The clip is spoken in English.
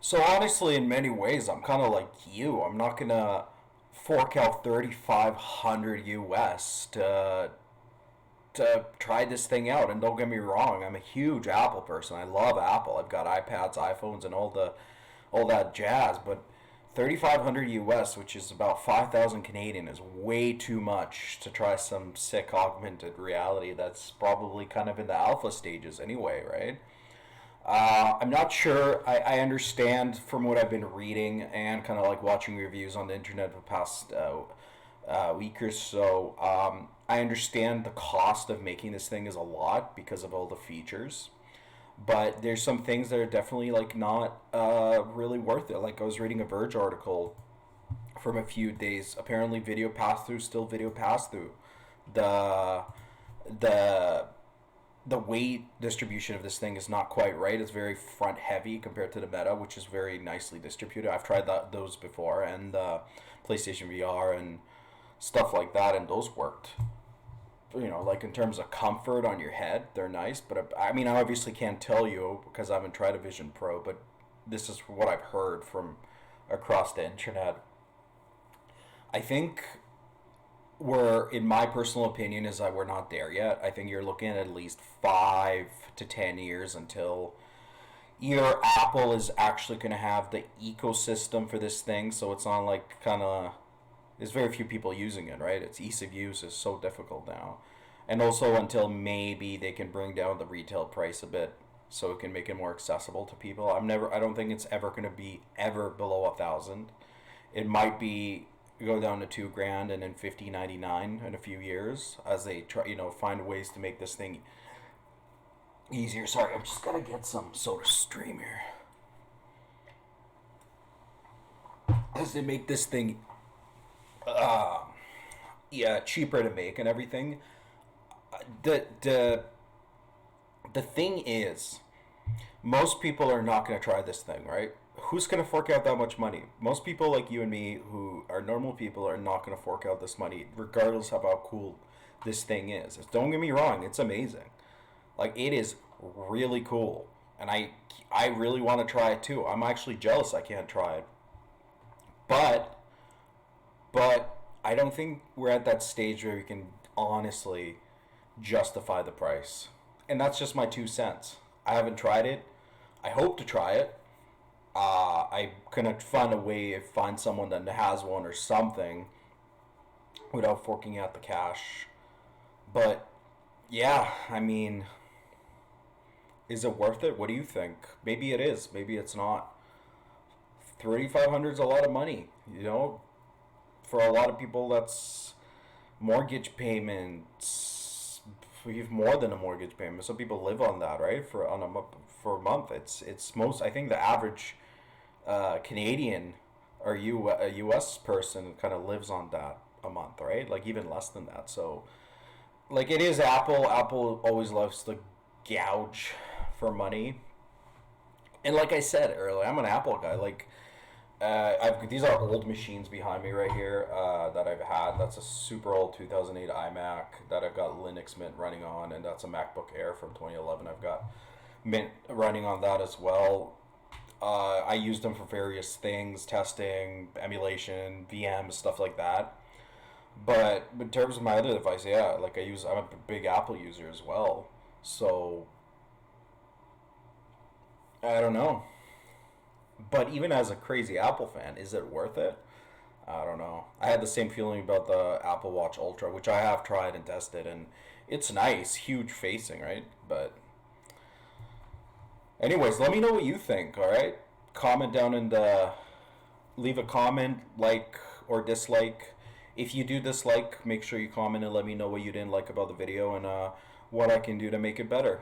So honestly, in many ways, I'm kind of like you. I'm not gonna fork out 3,500 US to try this thing out. And don't get me wrong, I'm a huge Apple person. I love Apple. I've got iPads, iPhones, and all that jazz. But 3,500 US, which is about 5,000 Canadian, is way too much to try some sick augmented reality. That's probably kind of in the alpha stages anyway, right? I'm not sure. I understand from what I've been reading and kind of like watching reviews on the internet for the past week or so. I understand the cost of making this thing is a lot because of all the features, but there's some things that are definitely like not really worth it. Like I was reading a Verge article from a few days. Apparently, video pass through still video pass through. The the the weight distribution of this thing is not quite right. It's very front heavy compared to the Meta, which is very nicely distributed. I've tried those before, and PlayStation VR and stuff like that, and those worked. You know, like in terms of comfort on your head, they're nice. But I mean, I obviously can't tell you because I haven't tried a Vision Pro, but this is what I've heard from across the internet. I think we're, in my personal opinion, is that we're not there yet. I think you're looking at least 5 to 10 years until either Apple is actually going to have the ecosystem for this thing, so it's not like kind of there's very few people using it, right? Its ease of use is so difficult now, and also until maybe they can bring down the retail price a bit so it can make it more accessible to people. I don't think it's ever going to be ever below 1,000. It might be go down to 2 grand and then 50.99 in a few years as they try, find ways to make this thing easier. Sorry, I'm just gonna get some Soda Stream here. As they make this thing, yeah, cheaper to make and everything. The thing is, most people are not going to try this thing, right? Who's going to fork out that much money? Most people like you and me who are normal people are not going to fork out this money regardless of how cool this thing is. Don't get me wrong, it's amazing. Like it is really cool. And I really want to try it too. I'm actually jealous I can't try it. But I don't think we're at that stage where we can honestly justify the price. And that's just my 2 cents. I haven't tried it. I hope to try it. I'm gonna find a way, find someone that has one or something without forking out the cash. But yeah, I mean, is it worth it? What do you think? Maybe it is. Maybe it's not. 3,500 is a lot of money. For a lot of people, that's mortgage payments. We have more than a mortgage payment. Some people live on that, right? For a month, it's most. I think the average Canadian or a U.S. person kind of lives on that a month, right? Like even less than that. So, like it is Apple. Apple always loves to gouge for money. And like I said earlier, I'm an Apple guy. Like these are old machines behind me right here that I've had. That's a super old 2008 iMac that I've got Linux Mint running on, and that's a MacBook Air from 2011. I've got Mint running on that as well. I use them for various things, testing, emulation, VMs, stuff like that. But in terms of my other device, yeah, like I'm a big Apple user as well. So I don't know. But even as a crazy Apple fan, is it worth it? I don't know. I had the same feeling about the Apple Watch Ultra, which I have tried and tested, and it's nice, huge facing, right? But anyways, let me know what you think. All right, comment down in the leave a comment, like or dislike. If you do dislike, make sure you comment and let me know what you didn't like about the video and what I can do to make it better.